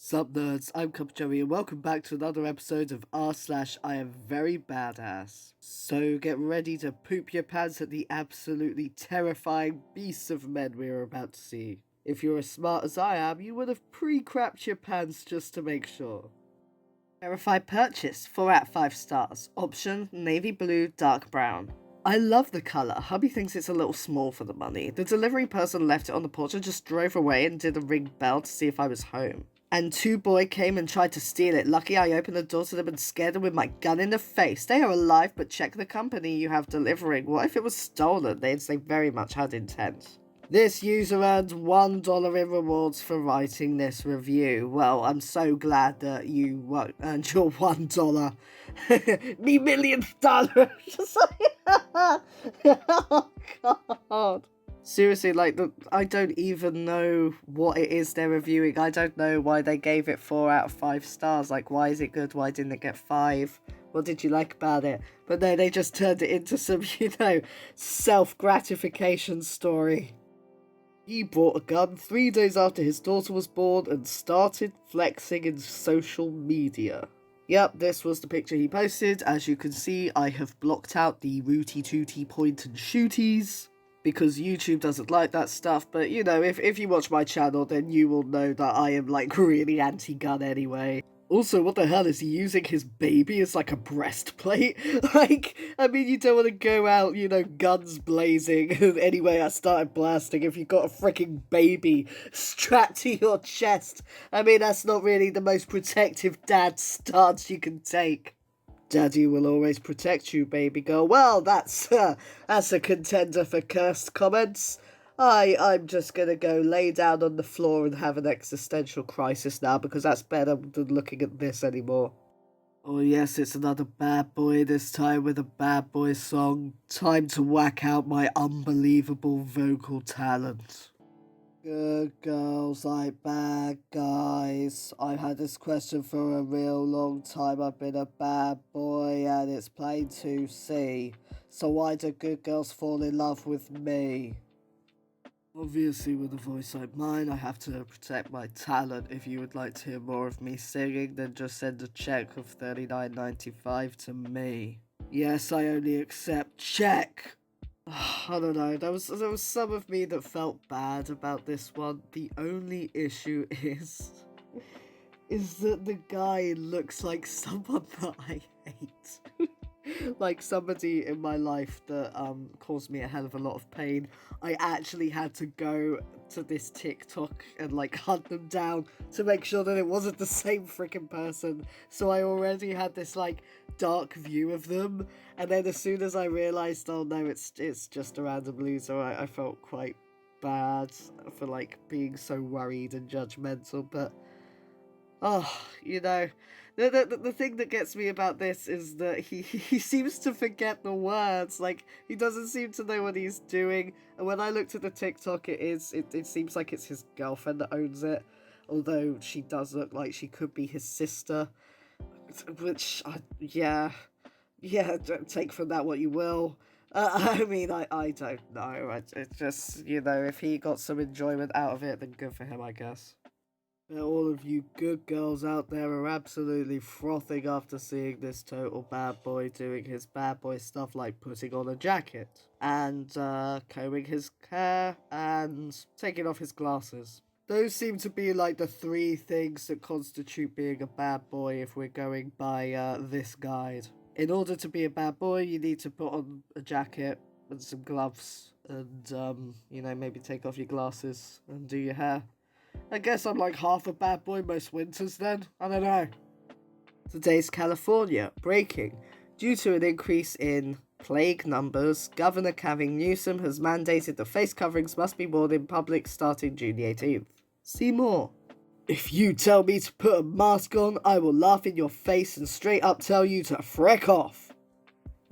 Sup nerds, I'm CuppaJoey and welcome back to another episode of r/iamverybadass. So get ready to poop your pants at the absolutely terrifying beasts of men we are about to see. If you're as smart as I am, you would have pre-crapped your pants just to make sure. Verified purchase, 4 out of 5 stars. Option, navy blue, dark brown. I love the colour. Hubby thinks it's a little small for the money. The delivery person left it on the porch and just drove away and did a ring bell to see if I was home. And 2 boy came and tried to steal it. Lucky I opened the door to them and scared them with my gun in the face. They are alive, but check the company you have delivering. What if it was stolen? They very much had intent. This user earned $1 in rewards for writing this review. Well, I'm so glad that you earned your $1. Me millionth dollar. Oh, God. Seriously, I don't even know what it is they're reviewing. I don't know why they gave it 4 out of 5 stars. Like, why is it good? Why didn't it get 5? What did you like about it? But no, they just turned it into some, self-gratification story. He bought a gun 3 days after his daughter was born and started flexing in social media. Yep, this was the picture he posted. As you can see, I have blocked out the rooty tooty point and shooties because YouTube doesn't like that stuff. But if you watch my channel, then you will know that I am really anti-gun anyway. Also, what the hell is he using his baby as like a breastplate? You don't want to go out, guns blazing. Anyway, I started blasting if you've got a freaking baby strapped to your chest. That's not really the most protective dad stance you can take. Daddy will always protect you, baby girl. Well, that's a contender for cursed comments. I'm just gonna go lay down on the floor and have an existential crisis now because that's better than looking at this anymore. Oh yes, it's another bad boy, this time with a bad boy song. Time to whack out my unbelievable vocal talent. Good girls like bad guys. I've had this question for a real long time. I've been a bad boy and it's plain to see. So why do good girls fall in love with me? Obviously, with a voice like mine, I have to protect my talent. If you would like to hear more of me singing, then just send a check of $39.95 to me. Yes, I only accept check. I don't know, there was some of me that felt bad about this one. The only issue is that the guy looks like someone that I hate. Like somebody in my life that caused me a hell of a lot of pain. I actually had to go to this TikTok and hunt them down to make sure that it wasn't the same freaking person. So I already had this dark view of them, and then as soon as I realized, oh no, it's just a random loser, I felt quite bad for being so worried and judgmental. But the thing that gets me about this is that he seems to forget the words. He doesn't seem to know what he's doing. And when I looked at the TikTok, it seems like it's his girlfriend that owns it. Although she does look like she could be his sister. Which, take from that what you will. I don't know. It's just, if he got some enjoyment out of it, then good for him, I guess. All of you good girls out there are absolutely frothing after seeing this total bad boy doing his bad boy stuff, like putting on a jacket and combing his hair and taking off his glasses. Those seem to be the 3 things that constitute being a bad boy if we're going by this guide. In order to be a bad boy, you need to put on a jacket and some gloves and, maybe take off your glasses and do your hair. I guess I'm half a bad boy most winters then. I don't know. Today's California. Breaking. Due to an increase in plague numbers, Governor Gavin Newsom has mandated that face coverings must be worn in public starting June the 18th. See more. If you tell me to put a mask on, I will laugh in your face and straight up tell you to freck off.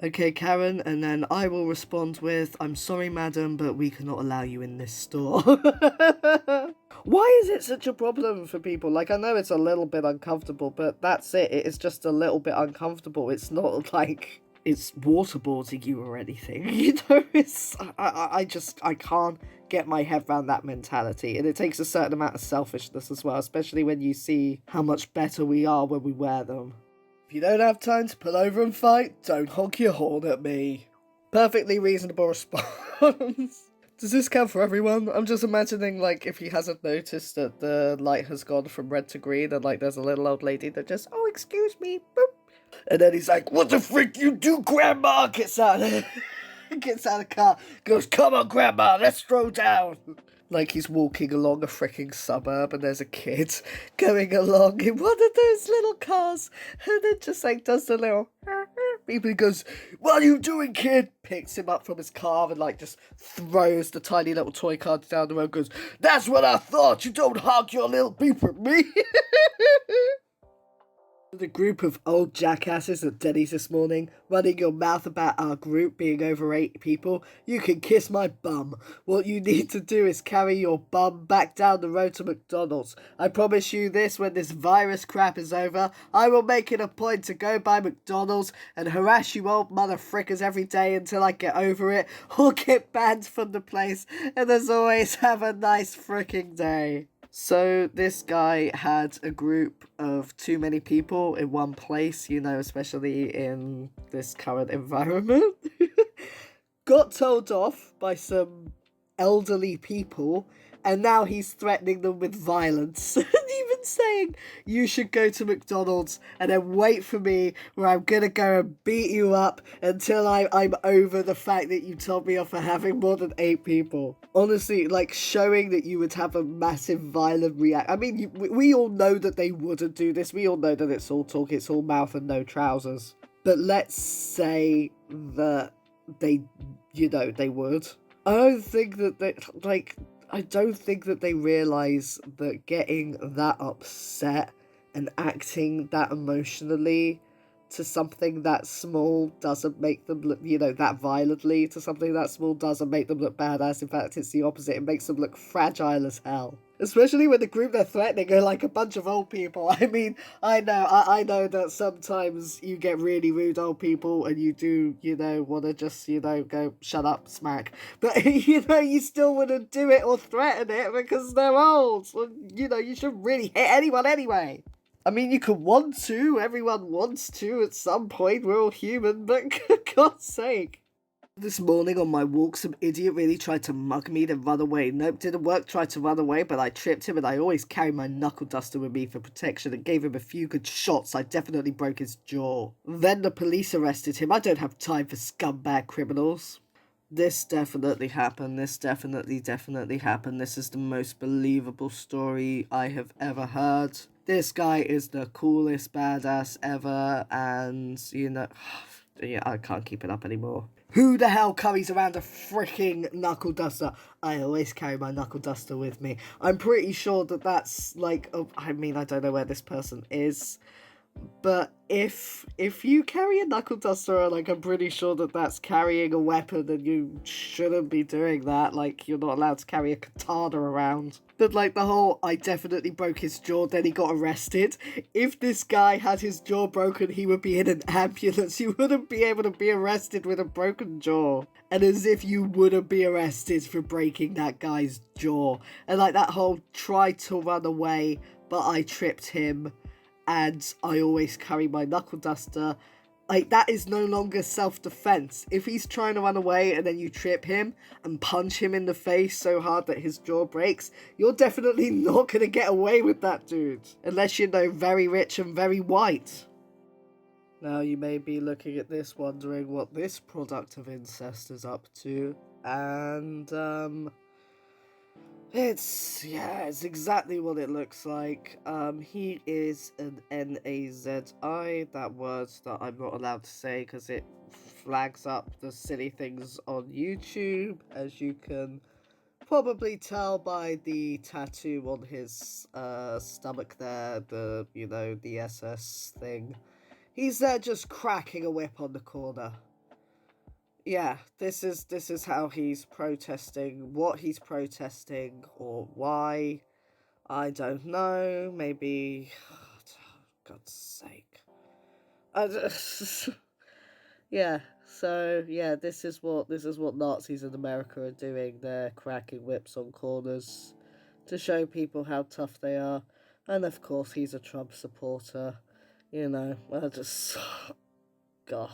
Okay, Karen, and then I will respond with, I'm sorry, madam, but we cannot allow you in this store. Why is it such a problem for people? I know it's a little bit uncomfortable, but that's it. It is just a little bit uncomfortable. It's not it's waterboarding you or anything. I can't get my head around that mentality, and it takes a certain amount of selfishness as well, especially when you see how much better we are when we wear them. If you don't have time to pull over and fight, don't honk your horn at me. Perfectly reasonable response. Does this count for everyone? I'm just imagining, if he hasn't noticed that the light has gone from red to green, and, there's a little old lady that just, oh, excuse me, boop. And then he's like, what the frick you do, Grandma? Gets out of the car, goes, come on, Grandma, let's throw down. Like he's walking along a freaking suburb and there's a kid going along in one of those little cars, and then just does the little people. He goes, what are you doing, kid? Picks him up from his car and just throws the tiny little toy car down the road, goes, that's what I thought, you don't honk your little beep at me. The group of old jackasses at Denny's this morning, running your mouth about our group being over 8 people. You can kiss my bum. What you need to do is carry your bum back down the road to McDonald's. I promise you this, when this virus crap is over, I will make it a point to go by McDonald's and harass you old motherfrickers every day until I get over it or get banned from the place. And as always, have a nice fricking day. So this guy had a group of too many people in one place, especially in this current environment. Got told off by some elderly people, and now he's threatening them with violence. And even saying, you should go to McDonald's and then wait for me, where I'm gonna go and beat you up until I'm over the fact that you told me off for having more than 8 people. Honestly, showing that you would have a massive violent reaction. I mean, we all know that they wouldn't do this. We all know that it's all talk, it's all mouth and no trousers. But let's say that they would. I don't think that I don't think that they realise that getting that upset and acting that emotionally to something that small doesn't make them look, that violently to something that small doesn't make them look badass. In fact, it's the opposite. It makes them look fragile as hell. Especially when the group they're threatening are a bunch of old people. I mean, I know that sometimes you get really rude old people and you do, want to just, go, shut up, smack. But, you still wouldn't do it or threaten it because they're old. You shouldn't really hit anyone anyway. I mean, you could want to. Everyone wants to at some point. We're all human, but God's sake. This morning on my walk, some idiot really tried to mug me, then run away. Nope, didn't work, tried to run away, but I tripped him, and I always carry my knuckle duster with me for protection and gave him a few good shots. I definitely broke his jaw. Then the police arrested him. I don't have time for scumbag criminals. This definitely happened. This definitely happened. This is the most believable story I have ever heard. This guy is the coolest badass ever, and, yeah, I can't keep it up anymore. Who the hell carries around a freaking knuckle duster? I always carry my knuckle duster with me. I'm pretty sure that that's, I don't know where this person is, but if you carry a knuckle duster, I'm pretty sure that that's carrying a weapon, and you shouldn't be doing that. You're not allowed to carry a katana around. But, the whole, I definitely broke his jaw, then he got arrested. If this guy had his jaw broken, he would be in an ambulance. You wouldn't be able to be arrested with a broken jaw. And as if you wouldn't be arrested for breaking that guy's jaw. And, that whole try to run away, but I tripped him, and I always carry my knuckle duster. That is no longer self-defense. If he's trying to run away and then you trip him and punch him in the face so hard that his jaw breaks, you're definitely not going to get away with that, dude. Unless you're, very rich and very white. Now you may be looking at this wondering what this product of incest is up to. And, it's exactly what it looks like. He is an Nazi. That word that I'm not allowed to say because it flags up the silly things on YouTube, as you can probably tell by the tattoo on his stomach there, the SS thing. He's there just cracking a whip on the corner. Yeah, this is how he's protesting. What he's protesting or why, I don't know. Maybe, God's sake. Yeah, so yeah, this is what Nazis in America are doing. They're cracking whips on corners to show people how tough they are. And of course, he's a Trump supporter. I just, God,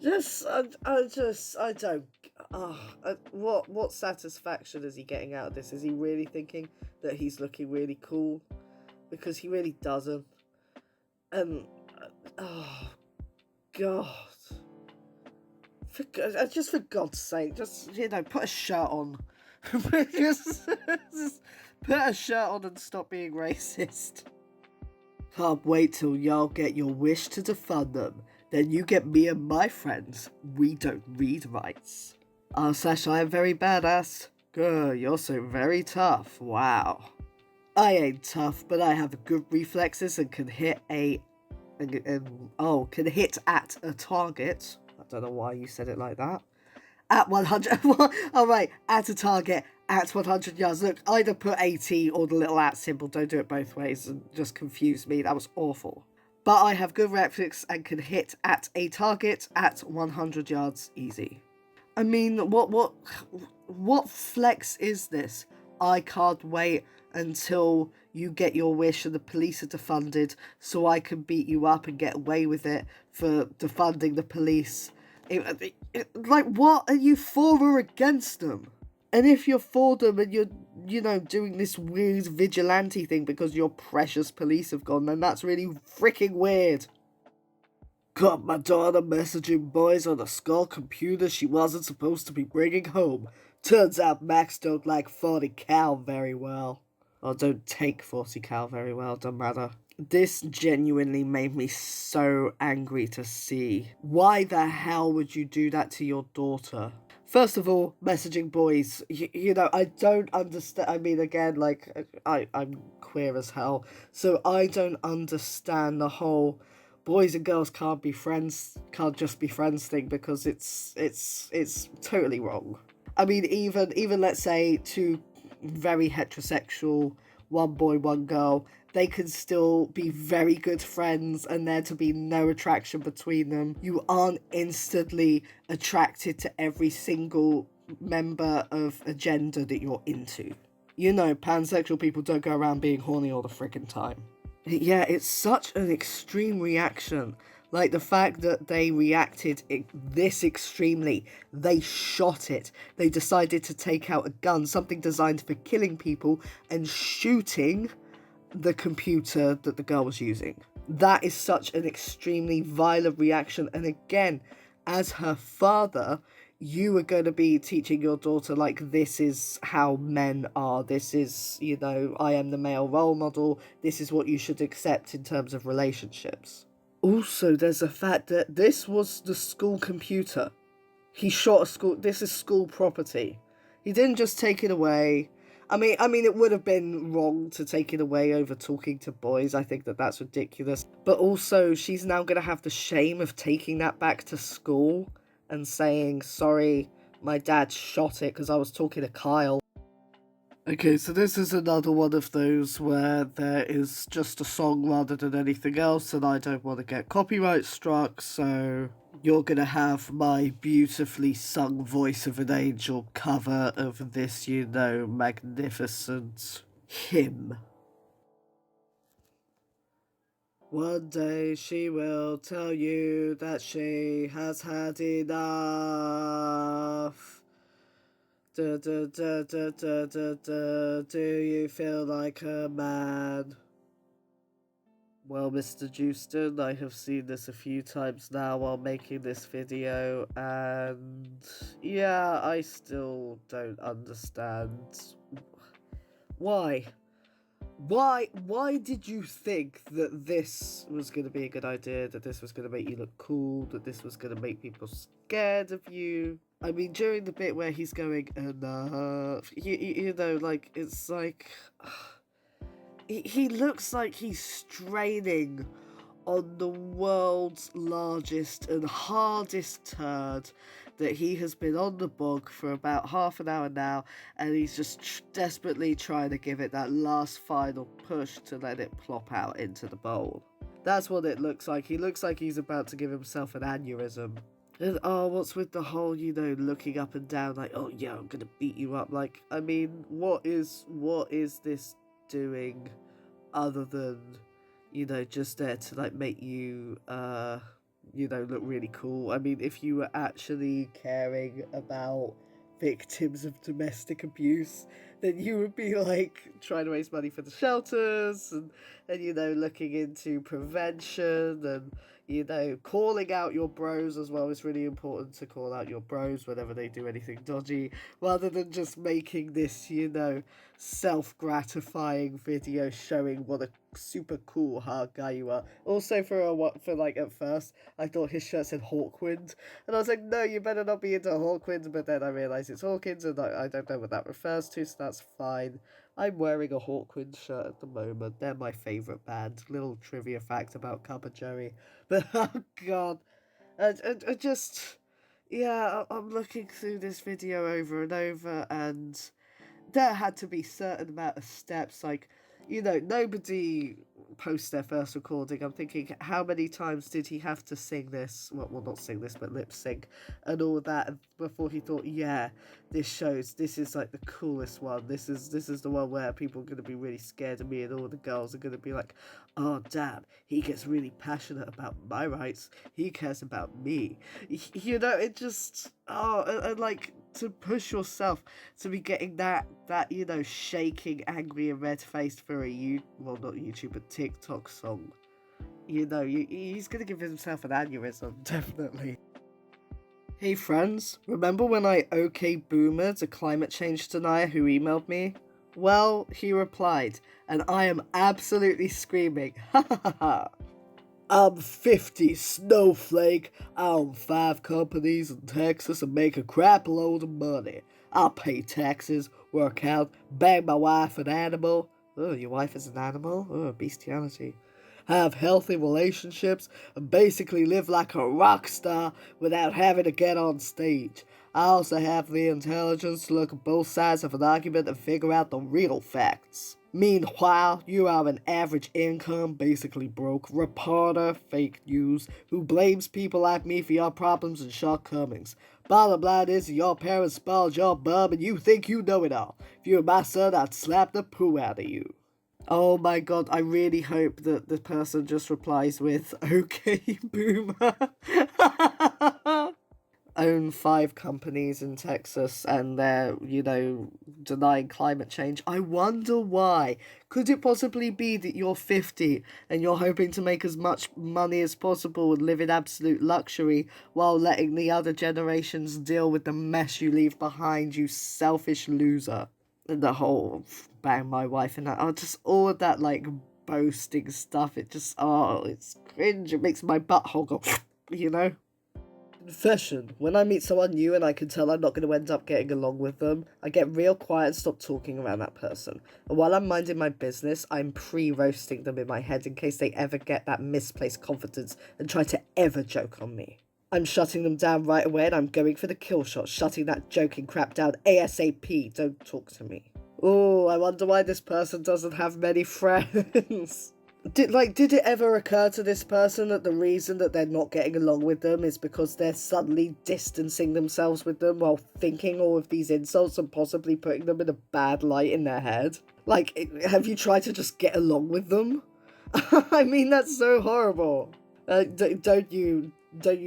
I don't. What satisfaction is he getting out of this? Is he really thinking that he's looking really cool? Because he really doesn't. And oh God. Just for God's sake, just put a shirt on. just put a shirt on and stop being racist. Can't wait till y'all get your wish to defund them. Then you get me and my friends. We don't read rights. I am very badass. Good, you're so very tough. Wow. I ain't tough, but I have good reflexes and can hit can hit at a target. I don't know why you said it like that. At 100. Oh, right. At a target at 100 yards. Look, either put 80 or the little at symbol. Don't do it both ways and just confuse me. That was awful. But I have good reflex and can hit at a target at 100 yards easy. I mean, what flex is this? I can't wait until you get your wish and the police are defunded so I can beat you up and get away with it for defunding the police. Like, what are you for or against them? And if you're for them and you're, doing this weird vigilante thing because your precious police have gone, then that's really freaking weird. Got my daughter messaging boys on a skull computer she wasn't supposed to be bringing home. Turns out Max don't like 40 cal very well. Or don't take 40 cal very well, don't matter. This genuinely made me so angry to see. Why the hell would you do that to your daughter? First of all, messaging boys, I don't understand. I mean, again, like, I'm queer as hell, so I don't understand the whole boys and girls can't just be friends thing, because it's totally wrong. I mean, even let's say two very heterosexual, one boy, one girl, they can still be very good friends and there to be no attraction between them. You aren't instantly attracted to every single member of a gender that you're into. Pansexual people don't go around being horny all the freaking time. Yeah, it's such an extreme reaction. Like, the fact that they reacted this extremely. They shot it. They decided to take out a gun, something designed for killing people, and shooting the computer that the girl was using. That is such an extremely violent reaction. And again, as her father, you are going to be teaching your daughter, like, this is how men are. This is, I am the male role model. This is what you should accept in terms of relationships. Also, there's the fact that this was the school computer. He shot a school. This is school property. He didn't just take it away. I mean, it would have been wrong to take it away over talking to boys. I think that that's ridiculous. But also, she's now going to have the shame of taking that back to school and saying, sorry, my dad shot it because I was talking to Kyle. Okay, so this is another one of those where there is just a song rather than anything else, and I don't want to get copyright struck, so you're gonna have my beautifully sung voice of an angel cover of this, magnificent hymn. One day she will tell you that she has had enough. Do you feel like a man? Well, Mr. Jewston, I have seen this a few times now while making this video, and yeah, I still don't understand. Why? Why did you think that this was going to be a good idea, that this was going to make you look cool, that this was going to make people scared of you? I mean, during the bit where he's going, enough, it's like, he looks like he's straining on the world's largest and hardest turd that he has been on the bog for about half an hour now, and he's just desperately trying to give it that last final push to let it plop out into the bowl. That's what it looks like. He looks like he's about to give himself an aneurysm. And what's with the whole, looking up and down like, oh yeah, I'm gonna beat you up. Like, I mean, what is this doing other than, just there to like make you look really cool? I mean, if you were actually caring about victims of domestic abuse, then you would be like trying to raise money for the shelters and looking into prevention and calling out your bros as well. It's really important to call out your bros whenever they do anything dodgy, rather than just making this, self-gratifying video showing what a super cool hard guy you are. Also, at first I thought his shirt said Hawkwind, and I was like, no, you better not be into Hawkwind. But then I realized it's Hawkins, and I don't know what that refers to, so that's fine. I'm wearing a Hawkwind shirt at the moment. They're my favourite band. Little trivia fact about CuppaJoey. But oh god, I just, yeah, I'm looking through this video over and over, and there had to be certain amount of steps, like, nobody posts their first recording. I'm thinking, how many times did he have to sing this, well not sing this, but lip sync and all that before he thought, yeah, this is like the coolest one, this is the one where people are going to be really scared of me, and all the girls are going to be like, oh damn, he gets really passionate about my rights, he cares about me. It just, and like, to push yourself to be getting that shaking, angry and red-faced for not YouTube, but TikTok song. He's gonna give himself an aneurysm, definitely. Hey friends, remember when I boomered a climate change denier who emailed me? Well, he replied, and I am absolutely screaming, ha ha ha ha. I'm 50, snowflake. I own 5 companies in Texas and make a crap load of money. I pay taxes, work out, bang my wife an animal. Oh, your wife is an animal? Oh, bestiality. Have healthy relationships, and basically live like a rock star without having to get on stage. I also have the intelligence to look at both sides of an argument and figure out the real facts. Meanwhile, you are an average income, basically broke, reporter, fake news, who blames people like me for your problems and shortcomings. Bottom line is, your parents spoiled your bum and you think you know it all. If you were my son, I'd slap the poo out of you. Oh my god, I really hope that the person just replies with, okay, boomer. Own 5 companies in Texas and they're, denying climate change. I wonder why. Could it possibly be that you're 50 and you're hoping to make as much money as possible and live in absolute luxury while letting the other generations deal with the mess you leave behind, you selfish loser? And the whole bang my wife and that, just all of that, like, boasting stuff, it just, it's cringe. It makes my butthole go, Confession. When I meet someone new and I can tell I'm not going to end up getting along with them, I get real quiet and stop talking around that person. And while I'm minding my business, I'm pre-roasting them in my head in case they ever get that misplaced confidence and try to ever joke on me. I'm shutting them down right away and I'm going for the kill shot, shutting that joking crap down ASAP. Don't talk to me. Oh, I wonder why this person doesn't have many friends. Did it ever occur to this person that the reason that they're not getting along with them is because they're suddenly distancing themselves with them while thinking all of these insults and possibly putting them in a bad light in their head? Like, have you tried to just get along with them? I mean, that's so horrible. Don't you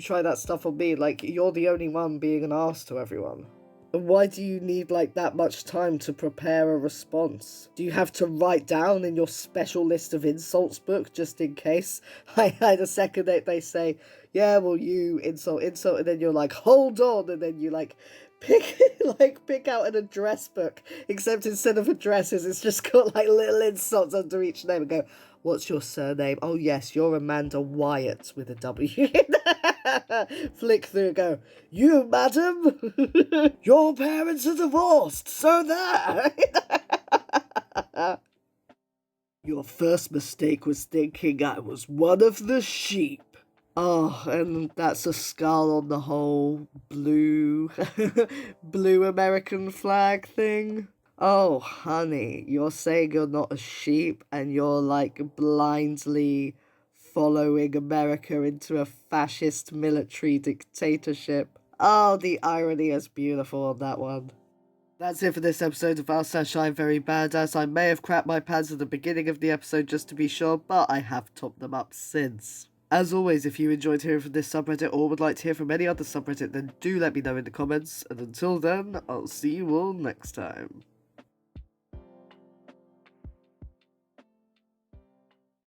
try that stuff on me. Like, you're the only one being an arse to everyone. Why do you need, that much time to prepare a response? Do you have to write down in your special list of insults book just in case? The second that they say, yeah, well, you insult, and then you're like, hold on, and then you, pick out an address book, except instead of addresses, it's just got, little insults under each name, and go, what's your surname? Oh, yes, you're Amanda Wyatt with a W. Flick through and go, you, madam? Your parents are divorced, so there. Your first mistake was thinking I was one of the sheep. Oh, and that's a skull on the whole blue American flag thing. Oh, honey, you're saying you're not a sheep and you're, blindly following America into a fascist military dictatorship. Oh, the irony is beautiful on that one. That's it for this episode of I'm Very Badass. I may have crapped my pants at the beginning of the episode just to be sure, but I have topped them up since. As always, if you enjoyed hearing from this subreddit or would like to hear from any other subreddit, then do let me know in the comments. And until then, I'll see you all next time.